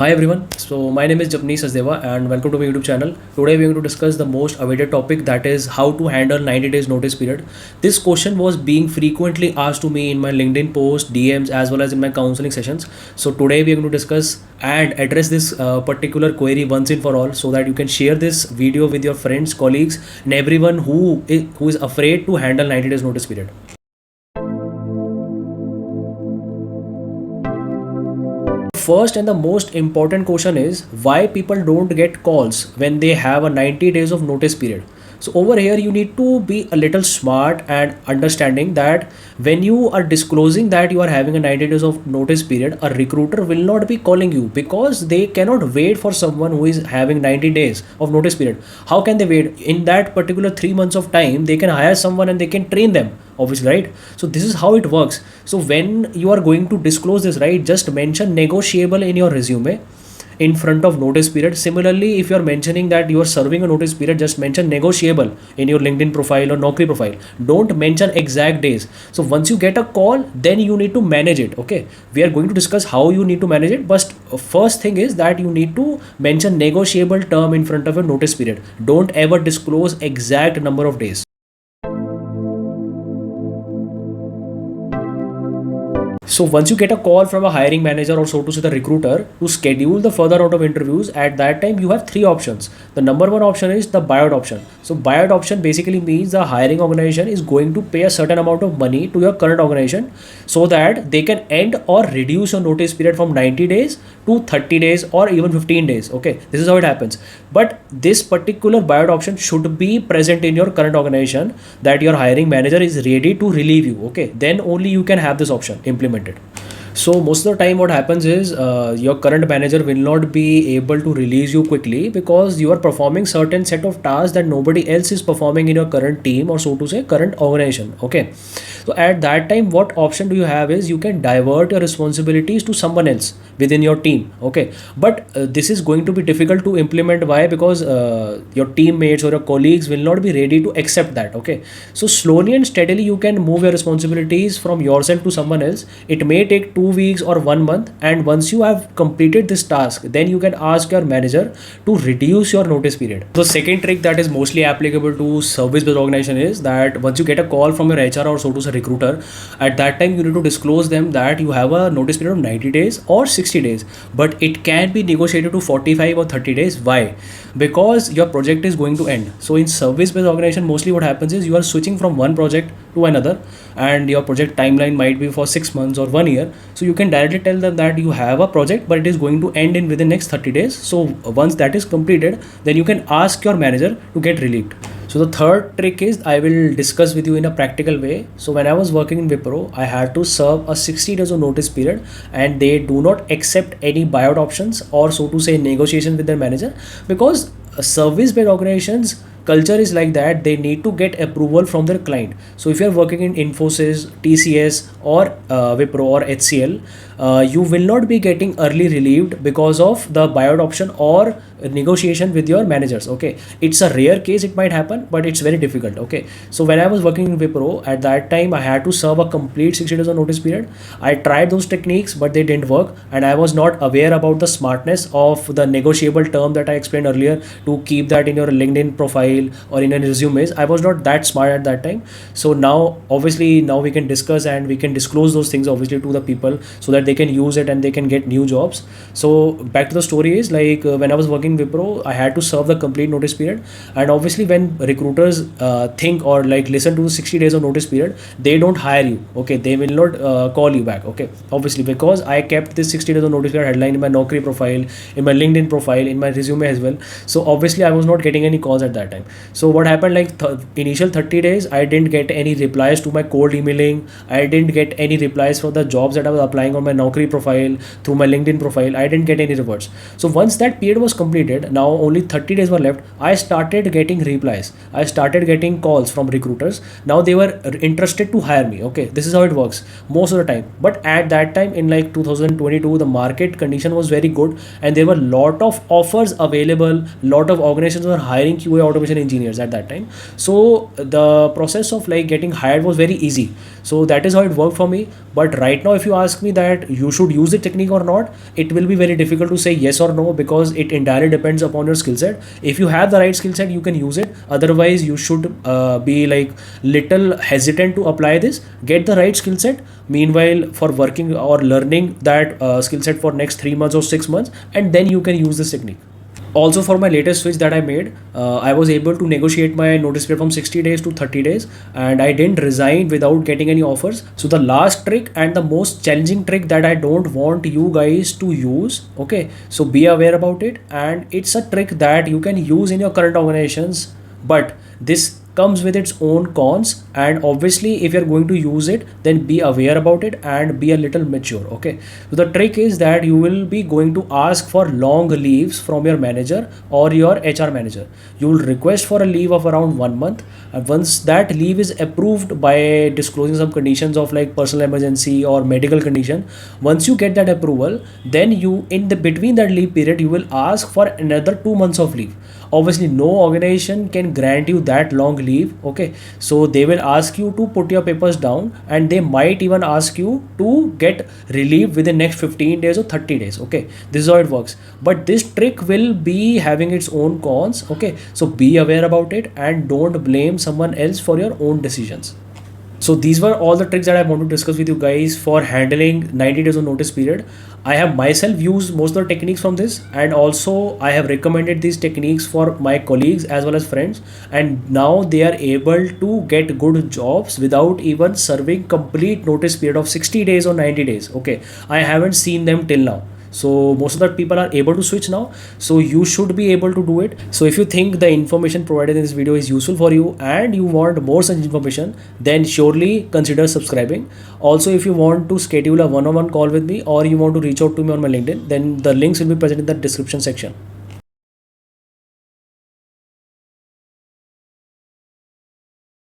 Hi everyone. So my name is Japneet Sasdeva and welcome to my YouTube channel. Today we are going to discuss the most awaited topic, that is how to handle 90 days notice period. This question was being frequently asked to me in my LinkedIn post, DMs as well as in my counseling sessions. So today we are going to discuss and address this particular query once and for all, so that you can share this video with your friends, colleagues and everyone who is afraid to handle 90 days notice period. First and the most important question is why people don't get calls when they have a 90 days of notice period. So over here you need to be a little smart and understanding that when you are disclosing that you are having a 90 days of notice period, a recruiter will not be calling you because they cannot wait for someone who is having 90 days of notice period. How can they wait? In that particular 3 months of time they can hire someone and they can train them, obviously, right? So this is how it works. So when you are going to disclose this, right, just mention negotiable in your resume in front of notice period. Similarly, if you are mentioning that you are serving a notice period, just mention negotiable in your LinkedIn profile or Naukri profile. Don't mention exact days. So once you get a call, then you need to manage it. Okay, we are going to discuss how you need to manage it, but first thing is that you need to mention negotiable term in front of a notice period. Don't ever disclose exact number of days. So once you get a call from a hiring manager, or so to say the recruiter, to schedule the further round of interviews, at that time you have three options. The number one option is the buyout option. So buyout option basically means the hiring organization is going to pay a certain amount of money to your current organization so that they can end or reduce your notice period from 90 days to 30 days or even 15 days. Okay, this is how it happens. But this particular buyout option should be present in your current organization, that your hiring manager is ready to relieve you. Okay, then only you can have this option implemented. So most of the time what happens is your current manager will not be able to release you quickly because you are performing certain set of tasks that nobody else is performing in your current team, or so to say current organization. Okay, so at that time what option do you have is you can divert your responsibilities to someone else within your team. Okay, but this is going to be difficult to implement. Why? Because your teammates or your colleagues will not be ready to accept that. Okay, so slowly and steadily you can move your responsibilities from yourself to someone else. It may take 2 weeks or 1 month, and once you have completed this task, then you can ask your manager to reduce your notice period. The second trick that is mostly applicable to service based organization is that once you get a call from your HR or so to say recruiter, at that time you need to disclose them that you have a notice period of 90 days or 60 days, but it can be negotiated to 45 or 30 days. Why? Because your project is going to end. So in service based organization, mostly what happens is you are switching from one project to another, and your project timeline might be for 6 months or 1 year. So you can directly tell them that you have a project but it is going to end in within next 30 days. So once that is completed, then you can ask your manager to get relieved. So the third trick is I will discuss with you in a practical way. So when I was working in Wipro, I had to serve a 60 days of notice period, and they do not accept any buyout options or so to say negotiation with their manager, because service based organizations culture is like that. They need to get approval from their client. So if you are working in Infosys, TCS or Wipro or HCL, you will not be getting early relieved because of the buyout option or negotiation with your managers. Okay, it's a rare case, it might happen, but it's very difficult. Okay, so when I was working in Wipro, at that time I had to serve a complete 60 days of notice period. I tried those techniques but they didn't work, and I was not aware about the smartness of the negotiable term that I explained earlier, to keep that in your LinkedIn profile or in your resumes. I was not that smart at that time. So now obviously now we can discuss and we can disclose those things obviously to the people so that they can use it and they can get new jobs. So back to the story is like when I was working Wipro, I had to serve the complete notice period, and obviously when recruiters think or like listen to 60 days of notice period, they don't hire you. Okay, they will not call you back. Okay, obviously because I kept this 60 days of notice period headline in my Naukri profile, in my LinkedIn profile, in my resume as well. So obviously I was not getting any calls at that time. So what happened, like initial 30 days I didn't get any replies to my cold emailing. I didn't get any replies for the jobs that I was applying on my Naukri profile, through my LinkedIn profile. I didn't get any rewards. So once that period was completed, now only 30 days were left, I started getting replies. I started getting calls from recruiters. Now they were interested to hire me. Okay, this is how it works most of the time. But at that time in like 2022, the market condition was very good and there were lot of offers available. Lot of organizations were hiring QA automation engineers at that time. So the process of like getting hired was very easy. So that is how it worked worked for me. But right now, if you ask me that you should use the technique or not, it will be very difficult to say yes or no, because it entirely depends upon your skill set. If you have the right skill set, you can use it. Otherwise, you should be like little hesitant to apply this. Get the right skill set. Meanwhile, for working or learning that skill set for next 3 months or 6 months, and then you can use this technique. Also, for my latest switch that I made, I was able to negotiate my notice period from 60 days to 30 days, and I didn't resign without getting any offers. So the last trick and the most challenging trick that I don't want you guys to use, okay, so be aware about it. And it's a trick that you can use in your current organizations, but this comes with its own cons. And obviously, if you're going to use it, then be aware about it and be a little mature. Okay, so the trick is that you will be going to ask for long leaves from your manager or your HR manager. You will request for a leave of around 1 month, and once that leave is approved by disclosing some conditions of like personal emergency or medical condition, once you get that approval, then you, in the between that leave period, you will ask for another 2 months of leave. Obviously, no organization can grant you that long leave. Okay, so they will ask you to put your papers down, and they might even ask you to get relieved within next 15 days or 30 days. Okay, this is how it works. But this trick will be having its own cons. Okay, so be aware about it and don't blame someone else for your own decisions. So these were all the tricks that I want to discuss with you guys for handling 90 days of notice period. I have myself used most of the techniques from this, and also I have recommended these techniques for my colleagues as well as friends, and now they are able to get good jobs without even serving complete notice period of 60 days or 90 days. Okay, I haven't seen them till now. So most of the people are able to switch now, so you should be able to do it. So if you think the information provided in this video is useful for you and you want more such information, then surely consider subscribing. Also, if you want to schedule a one-on-one call with me, or you want to reach out to me on my LinkedIn, then the links will be present in the description section.